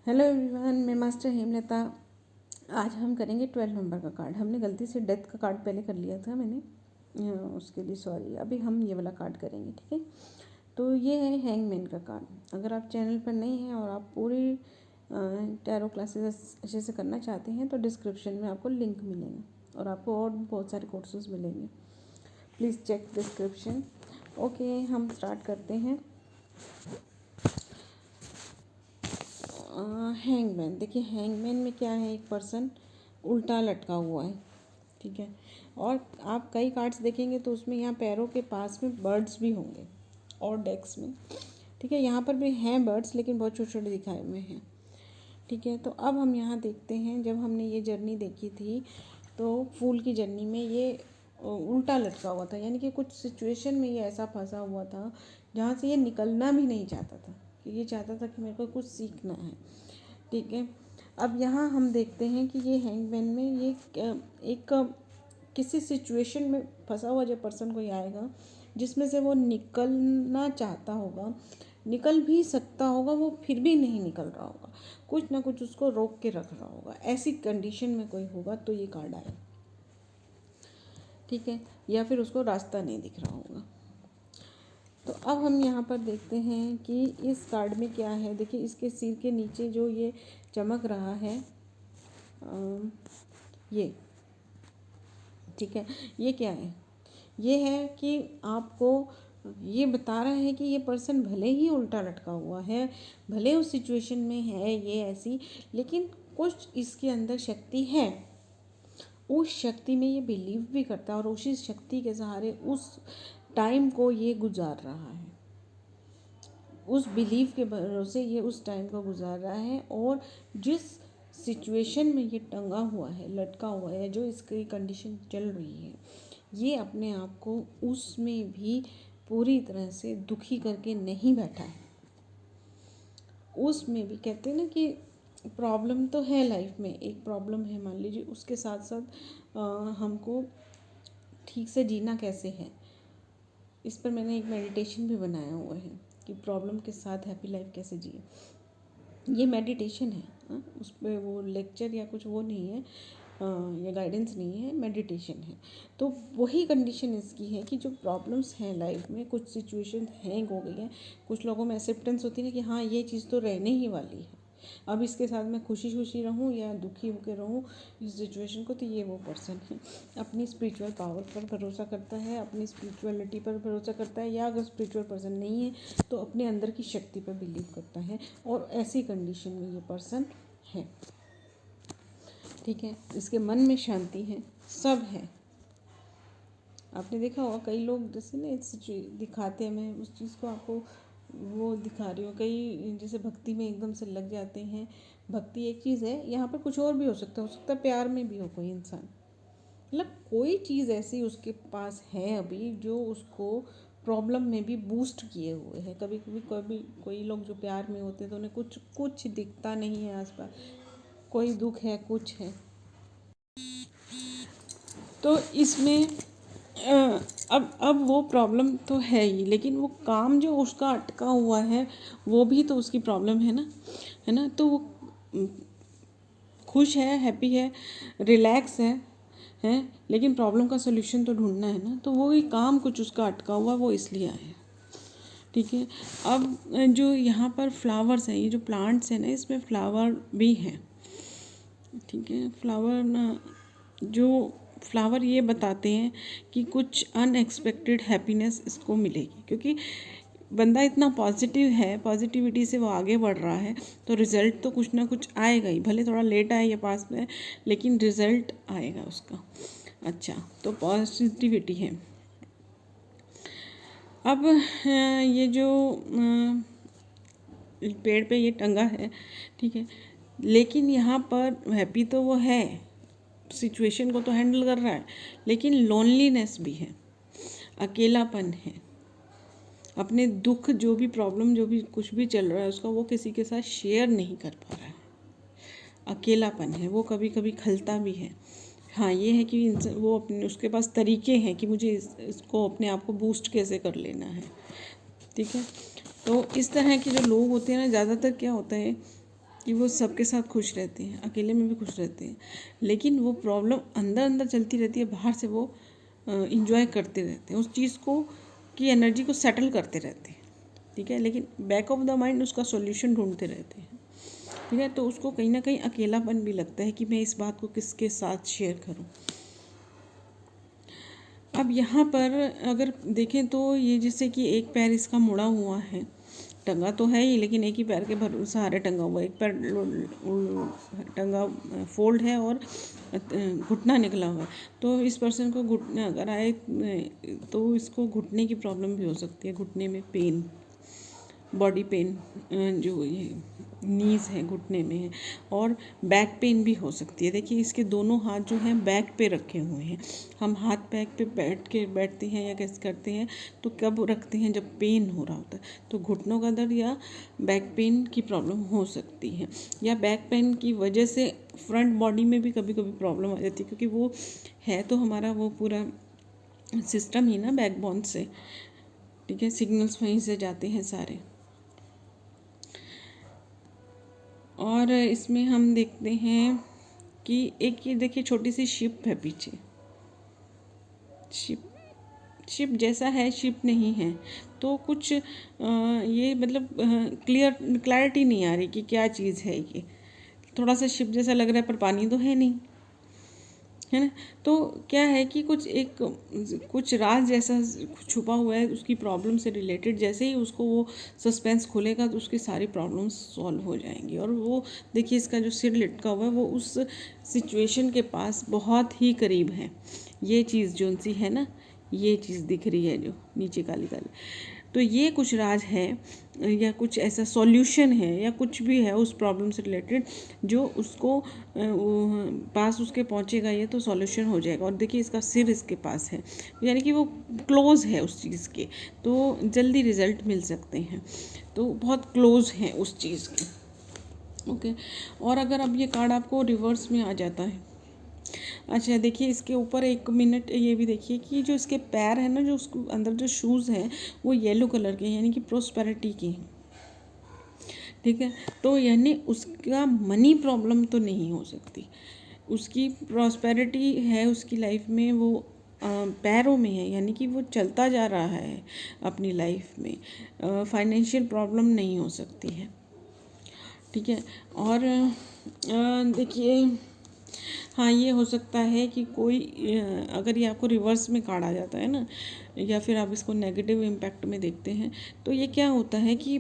Hello everyone, मैं master Hemlata. आज हम करेंगे 12 नंबर का कार्ड। हमने गलती से डेथ का कार्ड पहले कर लिया था मैंने, उसके लिए सॉरी। अभी हम ये वाला कार्ड करेंगे, ठीक है। तो ये है हैंगमैन का कार्ड। अगर आप चैनल पर नहीं हैं और आप पूरी टैरो क्लासेस अच्छे से करना चाहते हैं तो डिस्क्रिप्शन में आपको लिंक मिलेंगे और आपको और बहुत सारे कोर्सेज मिलेंगे। Please check description. ओके, हम स्टार्ट करते हैं। हैंगमैन, देखिए हैंगमैन में क्या है, एक पर्सन उल्टा लटका हुआ है, ठीक है। और आप कई कार्ड्स देखेंगे तो उसमें यहाँ पैरों के पास में बर्ड्स भी होंगे और डेक्स में, ठीक है। यहाँ पर भी हैं बर्ड्स लेकिन बहुत छोटे छोटे दिखाए हुए हैं, ठीक है। तो अब हम यहाँ देखते हैं, जब हमने ये जर्नी देखी थी तो फूल की जर्नी में ये उल्टा लटका हुआ था, यानी कि कुछ सिचुएशन में ये ऐसा फंसा हुआ था जहाँ से ये निकलना भी नहीं चाहता था, कि ये चाहता था कि मेरे को कुछ सीखना है, ठीक है। अब यहाँ हम देखते हैं कि ये हैंगमैन में ये एक किसी सिचुएशन में फंसा हुआ जो पर्सन कोई आएगा जिसमें से वो निकलना चाहता होगा, निकल भी सकता होगा, वो फिर भी नहीं निकल रहा होगा, कुछ ना कुछ उसको रोक के रख रहा होगा। ऐसी कंडीशन में कोई होगा तो ये कार्ड आए, ठीक है। या फिर उसको रास्ता नहीं दिख रहा होगा। तो अब हम यहाँ पर देखते हैं कि इस कार्ड में क्या है। देखिए इसके सिर के नीचे जो ये चमक रहा है, ये, ठीक है। ये क्या है? ये है कि आपको ये बता रहा है कि ये पर्सन भले ही उल्टा लटका हुआ है, भले उस सिचुएशन में है ये ऐसी, लेकिन कुछ इसके अंदर शक्ति है। उस शक्ति में ये बिलीव भी करता है और उसी शक्ति के सहारे उस टाइम को ये गुजार रहा है। उस बिलीव के भरोसे ये उस टाइम को गुजार रहा है। और जिस सिचुएशन में ये टंगा हुआ है, लटका हुआ है, जो इसकी कंडीशन चल रही है, ये अपने आप को उसमें भी पूरी तरह से दुखी करके नहीं बैठा है। उसमें भी कहते हैं ना कि प्रॉब्लम तो है लाइफ में, एक प्रॉब्लम है मान लीजिए, उसके साथ साथ हमको ठीक से जीना कैसे है, इस पर मैंने एक मेडिटेशन भी बनाया हुआ है कि प्रॉब्लम के साथ हैप्पी लाइफ कैसे जिए। ये मेडिटेशन है, उस पर वो लेक्चर या कुछ वो नहीं है, या गाइडेंस नहीं है, मेडिटेशन है। तो वही कंडीशन इसकी है कि जो प्रॉब्लम्स हैं लाइफ में, कुछ सिचुएशन हैंग हो गई हैं, कुछ लोगों में एक्सेप्टेंस होती है कि हाँ ये चीज़ तो रहने ही वाली है, अब इसके साथ मैं खुशी खुशी रहूँ या दुखी होकर रहूँ इस सिचुएशन को। तो ये वो पर्सन है, अपनी स्पिरिचुअल पावर पर भरोसा करता है, अपनी स्पिरिचुअलिटी पर भरोसा करता है, या अगर स्पिरिचुअल पर्सन नहीं है तो अपने अंदर की शक्ति पर बिलीव करता है। और ऐसी कंडीशन में ये पर्सन है, ठीक है। इसके मन में शांति है, सब है। आपने देखा होगा कई लोग जैसे ना दिखाते हैं, मैं उस चीज़ को आपको वो दिखा रही हूँ, कई जैसे भक्ति में एकदम से लग जाते हैं। भक्ति एक चीज़ है, यहाँ पर कुछ और भी हो सकता है प्यार में भी हो कोई इंसान, मतलब कोई चीज़ ऐसी उसके पास है अभी जो उसको प्रॉब्लम में भी बूस्ट किए हुए है। कभी कभी कोई लोग जो प्यार में होते हैं तो उन्हें कुछ कुछ दिखता नहीं है आसपास, कोई दुख है, कुछ है। तो इसमें अब वो प्रॉब्लम तो है ही, लेकिन वो काम जो उसका अटका हुआ है वो भी तो उसकी प्रॉब्लम है ना। तो वो खुश है, हैप्पी है, रिलैक्स है, लेकिन प्रॉब्लम का सोल्यूशन तो ढूंढना है ना। तो वो ही काम कुछ उसका अटका हुआ, वो इसलिए आया, ठीक है। अब जो यहाँ पर फ्लावर्स हैं, ये जो प्लांट्स हैं ना, इसमें फ्लावर भी हैं, ठीक है। फ्लावर ये बताते हैं कि कुछ अनएक्सपेक्टेड हैप्पीनेस इसको मिलेगी, क्योंकि बंदा इतना पॉजिटिव है, पॉजिटिविटी से वो आगे बढ़ रहा है, तो रिज़ल्ट तो कुछ ना कुछ आएगा ही, भले थोड़ा लेट आए या पास में, लेकिन रिज़ल्ट आएगा उसका। अच्छा, तो पॉजिटिविटी है। अब ये जो पेड़ पे ये टंगा है, ठीक है, लेकिन यहाँ पर हैप्पी तो वो है, सिचुएशन को तो हैंडल कर रहा है, लेकिन लोनलीनेस भी है, अकेलापन है। अपने दुख, जो भी प्रॉब्लम, जो भी कुछ भी चल रहा है उसका, वो किसी के साथ शेयर नहीं कर पा रहा है, अकेलापन है। वो कभी कभी खलता भी है। हाँ, ये है कि वो अपने, उसके पास तरीके हैं कि मुझे इसको अपने आप को बूस्ट कैसे कर लेना है, ठीक है। तो इस तरह के जो लोग होते हैं ना, ज़्यादातर क्या होता है कि वो सबके साथ खुश रहते हैं, अकेले में भी खुश रहते हैं, लेकिन वो प्रॉब्लम अंदर अंदर चलती रहती है, बाहर से वो इंजॉय करते रहते हैं उस चीज़ को, की एनर्जी को सेटल करते रहते हैं, ठीक है, लेकिन बैक ऑफ द माइंड उसका सॉल्यूशन ढूंढते रहते हैं, ठीक है। तो उसको कहीं ना कहीं अकेलापन भी लगता है कि मैं इस बात को किसके साथ शेयर करूं। अब यहाँ पर अगर देखें तो ये जैसे कि एक पैर इसका मुड़ा हुआ है, टंगा तो है ही लेकिन एक ही पैर के भर सहारे टंगा हुआ है, एक पैर टंगा फोल्ड है और घुटना निकला हुआ है। तो इस पर्सन को घुटने अगर आए तो इसको घुटने की प्रॉब्लम भी हो सकती है, घुटने में पेन, बॉडी पेन, जो ये नीज़ है घुटने में है, और बैक पेन भी हो सकती है। देखिए इसके दोनों हाथ जो हैं बैक पे रखे हुए हैं। हम हाथ बैक पे बैठते हैं या कैसे करते हैं तो कब रखते हैं, जब पेन हो रहा होता है, तो घुटनों का दर्द या बैक पेन की प्रॉब्लम हो सकती है, या बैक पेन की वजह से फ्रंट बॉडी में भी कभी कभी प्रॉब्लम आ जाती है, क्योंकि वो है तो हमारा वो पूरा सिस्टम ही ना बैकबोन से, ठीक है, सिग्नल्स वहीं से जाते हैं सारे। और इसमें हम देखते हैं कि एक ये देखिए छोटी सी शिप है पीछे, शिप जैसा है, शिप नहीं है, तो कुछ ये मतलब क्लैरिटी नहीं आ रही कि क्या चीज़ है ये, थोड़ा सा शिप जैसा लग रहा है पर पानी तो है नहीं, है ना। तो क्या है कि कुछ राज जैसा छुपा हुआ है उसकी प्रॉब्लम से रिलेटेड, जैसे ही उसको वो सस्पेंस खुलेगा तो उसकी सारी प्रॉब्लम्स सॉल्व हो जाएंगी। और वो देखिए इसका जो सिर लटका हुआ है वो उस सिचुएशन के पास बहुत ही करीब है, ये चीज़ जो सी है ना, ये चीज़ दिख रही है जो नीचे काली काली, तो ये कुछ राज है या कुछ ऐसा सॉल्यूशन है या कुछ भी है उस प्रॉब्लम से रिलेटेड जो उसको पास उसके पहुंचेगा, ये तो सॉल्यूशन हो जाएगा। और देखिए इसका सिर इसके पास है, यानी कि वो क्लोज है उस चीज़ के, तो जल्दी रिजल्ट मिल सकते हैं, तो बहुत क्लोज है उस चीज़ के, ओके। और अगर अब ये कार्ड आपको रिवर्स में आ जाता है, अच्छा देखिए इसके ऊपर एक मिनट ये भी देखिए कि जो इसके पैर है ना, जो उसको अंदर जो शूज़ हैं वो येलो कलर के हैं, यानी कि प्रोस्पेरिटी के हैं, ठीक है। तो यानी उसका मनी प्रॉब्लम तो नहीं हो सकती, उसकी प्रॉस्पेरिटी है उसकी लाइफ में, वो पैरों में है, यानी कि वो चलता जा रहा है अपनी लाइफ में, फाइनेंशियल प्रॉब्लम नहीं हो सकती है, ठीक है। और देखिए हाँ ये हो सकता है कि कोई अगर ये आपको रिवर्स में कार्ड आ जाता है ना, या फिर आप इसको नेगेटिव इम्पैक्ट में देखते हैं, तो ये क्या होता है कि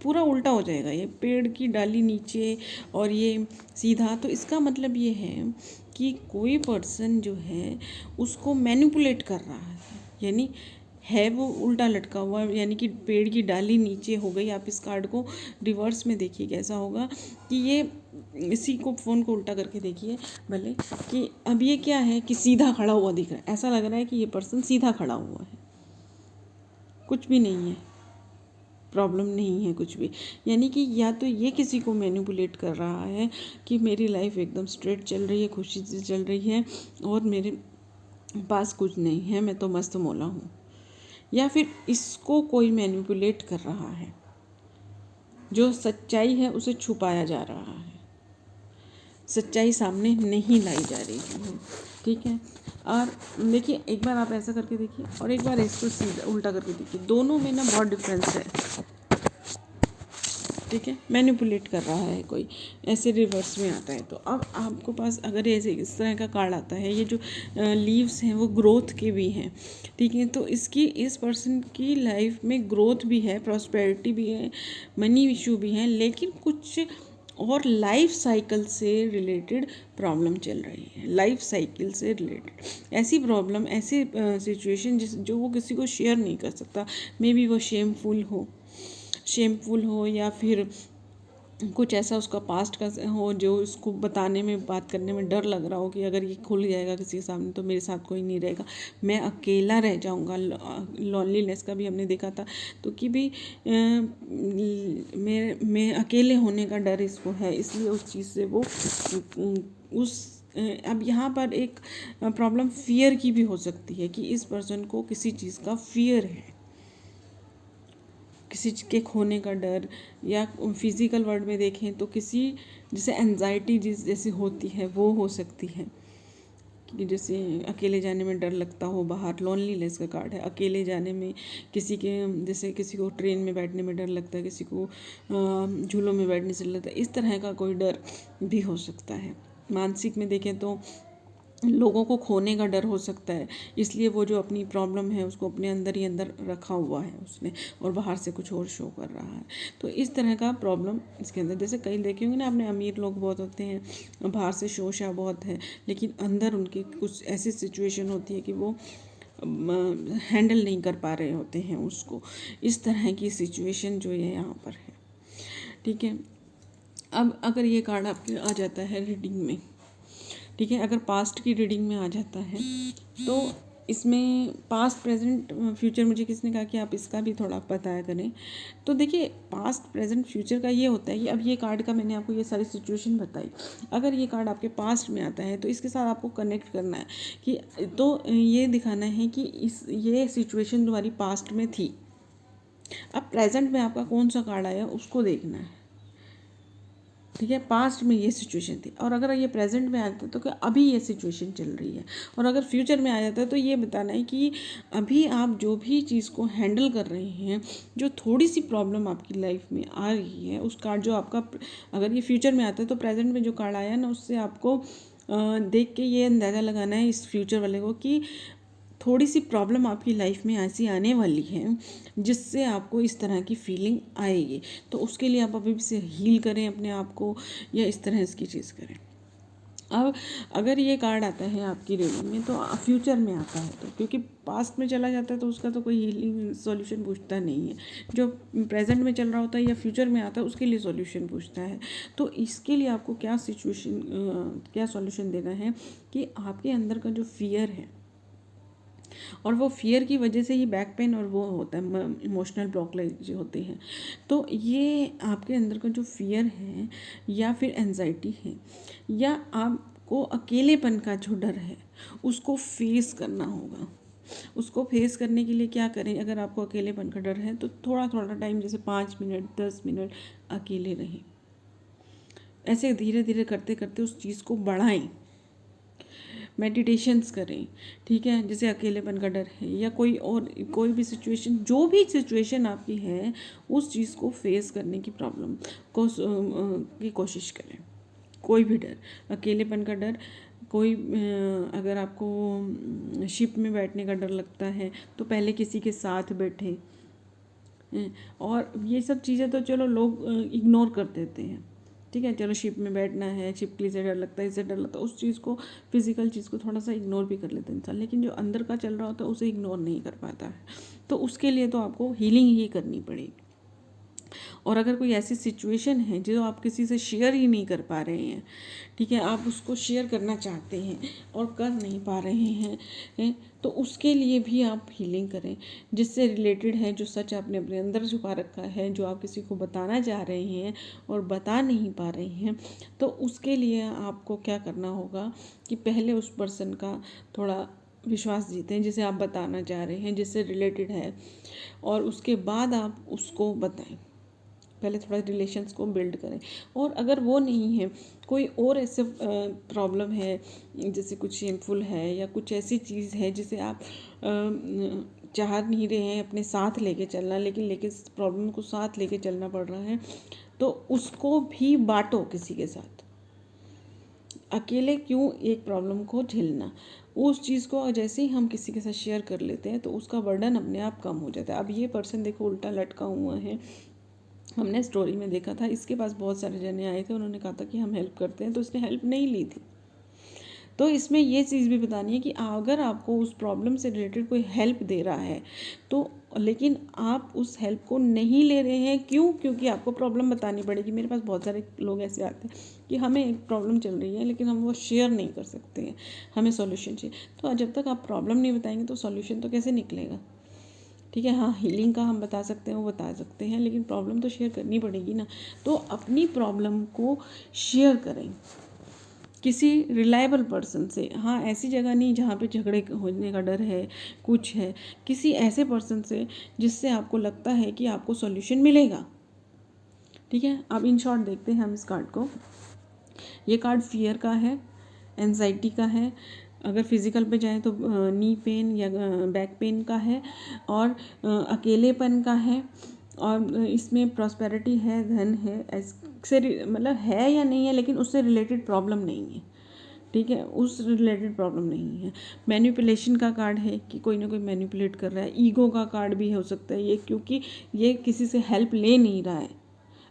पूरा उल्टा हो जाएगा, ये पेड़ की डाली नीचे और ये सीधा, तो इसका मतलब ये है कि कोई पर्सन जो है उसको मैनिपुलेट कर रहा है, यानी है वो उल्टा लटका हुआ, यानी कि पेड़ की डाली नीचे हो गई। आप इस कार्ड को रिवर्स में देखिए कैसा होगा कि ये इसी को फ़ोन को उल्टा करके देखिए भले, कि अब ये क्या है कि सीधा खड़ा हुआ दिख रहा है, ऐसा लग रहा है कि ये पर्सन सीधा खड़ा हुआ है, कुछ भी नहीं है, प्रॉब्लम नहीं है कुछ भी, यानी कि या तो ये किसी को मैनिपुलेट कर रहा है कि मेरी लाइफ एकदम स्ट्रेट चल रही है, खुशी से चल रही है और मेरे पास कुछ नहीं है, मैं तो मस्त मौला हूँ, या फिर इसको कोई मैनिपुलेट कर रहा है, जो सच्चाई है उसे छुपाया जा रहा है, सच्चाई सामने नहीं लाई जा रही है, ठीक है। और देखिए एक बार आप ऐसा करके देखिए और एक बार इसको सीधा उल्टा करके देखिए, दोनों में ना बहुत डिफरेंस है, ठीक है। मैनिपुलेट कर रहा है कोई, ऐसे रिवर्स में आता है। तो अब आपको पास अगर ऐसे इस तरह का कार्ड आता है, ये जो लीव्स हैं वो ग्रोथ के भी हैं, ठीक है। तो इस पर्सन की लाइफ में ग्रोथ भी है, प्रॉस्पेरिटी भी है, मनी इशू भी है, लेकिन कुछ और लाइफ साइकिल से रिलेटेड प्रॉब्लम चल रही है, लाइफ साइकिल से रिलेटेड ऐसी प्रॉब्लम, ऐसी सिचुएशन जो वो किसी को शेयर नहीं कर सकता, मे बी वो शेमफुल हो या फिर कुछ ऐसा उसका पास्ट का हो जो उसको बताने में, बात करने में डर लग रहा हो कि अगर ये खुल जाएगा किसी के सामने तो मेरे साथ कोई नहीं रहेगा, मैं अकेला रह जाऊंगा, लॉनलीनेस का भी हमने देखा था, तो कि भी मैं अकेले होने का डर इसको है, इसलिए उस चीज़ से वो अब यहाँ पर एक प्रॉब्लम फियर की भी हो सकती है कि इस पर्सन को किसी चीज़ का फियर है, किसी चीज़ के खोने का डर, या फिज़िकल वर्ड में देखें तो किसी जैसे एंजाइटी जैसी होती है वो हो सकती है, कि जैसे अकेले जाने में डर लगता हो बाहर, लोनलीनेस का कार्ड है। अकेले जाने में किसी के, जैसे किसी को ट्रेन में बैठने में डर लगता है, किसी को झूलों में बैठने से डर लगता है, इस तरह का कोई डर भी हो सकता है। मानसिक में देखें तो लोगों को खोने का डर हो सकता है, इसलिए वो जो अपनी प्रॉब्लम है उसको अपने अंदर ही अंदर रखा हुआ है उसने, और बाहर से कुछ और शो कर रहा है। तो इस तरह का प्रॉब्लम इसके अंदर, जैसे कई देखे होंगे ना आपने, अमीर लोग बहुत होते हैं, बाहर से शोशा बहुत है, लेकिन अंदर उनकी कुछ ऐसी सिचुएशन होती है कि वो हैंडल नहीं कर पा रहे होते हैं उसको। इस तरह की सिचुएशन जो है यहाँ पर है। ठीक है, अब अगर ये कार्ड आपके आ जाता है रीडिंग में, ठीक है, अगर पास्ट की रीडिंग में आ जाता है तो इसमें पास्ट प्रेजेंट फ्यूचर, मुझे किसने कहा कि आप इसका भी थोड़ा बताया करें। तो देखिए, पास्ट प्रेजेंट फ्यूचर का ये होता है कि अब ये कार्ड का मैंने आपको ये सारी सिचुएशन बताई, अगर ये कार्ड आपके पास्ट में आता है तो इसके साथ आपको कनेक्ट करना है कि, तो ये दिखाना है कि ये सिचुएशन तुम्हारी पास्ट में थी, अब प्रेजेंट में आपका कौन सा कार्ड आया उसको देखना है। ठीक है, पास्ट में ये सिचुएशन थी, और अगर ये प्रेजेंट में आ जाता है तो क्या अभी ये सिचुएशन चल रही है, और अगर फ्यूचर में आ जाता है तो ये बताना है कि अभी आप जो भी चीज़ को हैंडल कर रहे हैं, जो थोड़ी सी प्रॉब्लम आपकी लाइफ में आ रही है, उस कार्ड जो आपका, अगर ये फ्यूचर में आता है तो प्रेजेंट में जो कार्ड आया ना उससे आपको देख के ये अंदाज़ा लगाना है इस फ्यूचर वाले को कि थोड़ी सी प्रॉब्लम आपकी लाइफ में ऐसी आने वाली है जिससे आपको इस तरह की फीलिंग आएगी, तो उसके लिए आप अभी से हील करें अपने आप को, या इस तरह इसकी चीज़ करें। अब अगर ये कार्ड आता है आपकी रीडिंग में तो फ्यूचर में आता है, तो क्योंकि पास्ट में चला जाता है तो उसका तो कोई हीलिंग सॉल्यूशन पूछता नहीं है, जो प्रेजेंट में चल रहा होता है या फ्यूचर में आता है उसके लिए सॉल्यूशन पूछता है। तो इसके लिए आपको क्या क्या सॉल्यूशन देना है कि आपके अंदर का जो फियर है, और वो फियर की वजह से ही बैक पेन और वो होता है, इमोशनल ब्लॉकेज होते हैं, तो ये आपके अंदर का जो फियर है या फिर एंजाइटी है, या आपको अकेलेपन का जो डर है उसको फेस करना होगा। उसको फेस करने के लिए क्या करें, अगर आपको अकेलेपन का डर है तो थोड़ा थोड़ा टाइम, जैसे 5 मिनट 10 मिनट अकेले रहें, ऐसे धीरे धीरे करते करते उस चीज़ को बढ़ाएं, मेडिटेशंस करें। ठीक है, जैसे अकेलेपन का डर है या कोई भी सिचुएशन, जो भी सिचुएशन आपकी है उस चीज़ को फेस करने की प्रॉब्लम को की कोशिश करें। कोई भी डर, अकेलेपन का डर, कोई अगर आपको शिप में बैठने का डर लगता है तो पहले किसी के साथ बैठें, और ये सब चीज़ें तो चलो लोग इग्नोर कर देते हैं। ठीक है, चलो शिप में बैठना है, छिपकली से डर लगता है, इससे डर लगता है, उस चीज़ को, फिजिकल चीज़ को थोड़ा सा इग्नोर भी कर लेते हैं इंसान, लेकिन जो अंदर का चल रहा होता है उसे इग्नोर नहीं कर पाता है। तो उसके लिए तो आपको हीलिंग ही करनी पड़ेगी। और अगर कोई ऐसी सिचुएशन है जो आप किसी से शेयर ही नहीं कर पा रहे हैं, ठीक है, आप उसको शेयर करना चाहते हैं और कर नहीं पा रहे हैं, तो उसके लिए भी आप हीलिंग करें, जिससे रिलेटेड है, जो सच आपने अपने अंदर छुपा रखा है, जो आप किसी को बताना चाह रहे हैं और बता नहीं पा रहे हैं, तो उसके लिए आपको क्या करना होगा कि पहले उस पर्सन का थोड़ा विश्वास जीतें जिसे आप बताना चाह रहे हैं, जिससे रिलेटेड है, और उसके बाद आप उसको बताएं। पहले थोड़ा रिलेशंस को बिल्ड करें। और अगर वो नहीं है, कोई और ऐसे प्रॉब्लम है, जैसे कुछ शेमफुल है या कुछ ऐसी चीज़ है जिसे आप चाह नहीं रहे हैं अपने साथ लेके चलना, लेकिन प्रॉब्लम को साथ लेके चलना पड़ रहा है, तो उसको भी बांटो किसी के साथ। अकेले क्यों एक प्रॉब्लम को झेलना, उस चीज़ को जैसे ही हम किसी के साथ शेयर कर लेते हैं तो उसका बर्डन अपने आप कम हो जाता है। अब ये पर्सन देखो उल्टा लटका हुआ है, हमने स्टोरी में देखा था, इसके पास बहुत सारे जने आए थे, उन्होंने कहा था कि हम हेल्प करते हैं, तो इसने हेल्प नहीं ली थी। तो इसमें ये चीज़ भी बतानी है कि अगर आपको उस प्रॉब्लम से रिलेटेड कोई हेल्प दे रहा है तो, लेकिन आप उस हेल्प को नहीं ले रहे हैं, क्यों? क्योंकि आपको प्रॉब्लम बतानी पड़ेगी। मेरे पास बहुत सारे लोग ऐसे आते हैं कि हमें एक प्रॉब्लम चल रही है लेकिन हम वो शेयर नहीं कर सकते हैं, हमें सॉल्यूशन चाहिए। तो जब तक आप प्रॉब्लम नहीं बताएंगे तो सॉल्यूशन तो कैसे निकलेगा? ठीक है, हाँ, हीलिंग का हम बता सकते हैं, वो बता सकते हैं, लेकिन प्रॉब्लम तो शेयर करनी पड़ेगी ना। तो अपनी प्रॉब्लम को शेयर करें, किसी रिलायबल पर्सन से, हाँ ऐसी जगह नहीं जहाँ पे झगड़े होने का डर है, कुछ है, किसी ऐसे पर्सन से जिससे आपको लगता है कि आपको सॉल्यूशन मिलेगा। ठीक है, अब इन शॉर्ट देखते हैं हम इस कार्ड को। ये कार्ड फियर का है, एंजाइटी का है, अगर फिज़िकल पे जाए तो नी पेन या बैक पेन का है, और अकेलेपन का है, और इसमें प्रॉस्पेरिटी है, धन है, ऐसे मतलब है या नहीं है, लेकिन उससे रिलेटेड प्रॉब्लम नहीं है। ठीक है, उस रिलेटेड प्रॉब्लम नहीं है। मैनिपुलेशन का कार्ड है कि कोई ना कोई मैनिपुलेट कर रहा है। ईगो का कार्ड भी हो सकता है ये, क्योंकि ये किसी से हेल्प ले नहीं रहा है।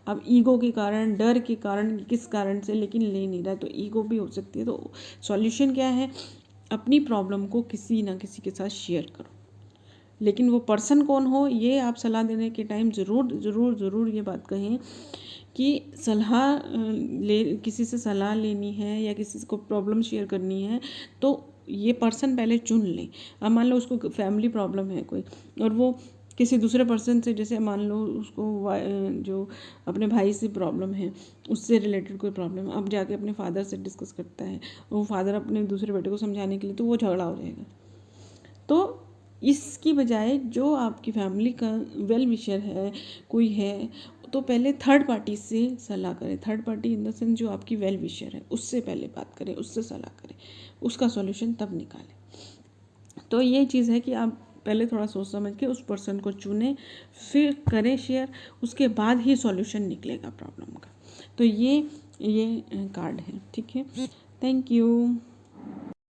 अब ईगो के कारण, डर के कारण, किस कारण से, लेकिन ले नहीं रहा है, तो ईगो भी हो सकती है। तो सॉल्यूशन क्या है, अपनी प्रॉब्लम को किसी ना किसी के साथ शेयर करो, लेकिन वो पर्सन कौन हो, ये आप सलाह देने के टाइम ज़रूर ज़रूर ज़रूर ये बात कहें कि सलाह किसी से सलाह लेनी है या किसी को प्रॉब्लम शेयर करनी है तो ये पर्सन पहले चुन लें। अब मान लो उसको फैमिली प्रॉब्लम है कोई, और वो किसी दूसरे पर्सन से, जैसे मान लो उसको जो अपने भाई से प्रॉब्लम है, उससे रिलेटेड कोई प्रॉब्लम है, अब जाके अपने फादर से डिस्कस करता है, वो फादर अपने दूसरे बेटे को समझाने के लिए, तो वो झगड़ा हो जाएगा। तो इसकी बजाय जो आपकी फैमिली का वेल विशर है, कोई है, तो पहले थर्ड पार्टी से सलाह करें। Third party in the sense जो आपकी वेल विशर है, उससे पहले बात करें, उससे सलाह करें, उसका सॉल्यूशन तब निकालें। तो ये चीज़ है कि आप पहले थोड़ा सोच समझ के उस पर्सन को चुनें, फिर करें शेयर, उसके बाद ही सॉल्यूशन निकलेगा प्रॉब्लम का। तो ये कार्ड है। ठीक है, थैंक यू।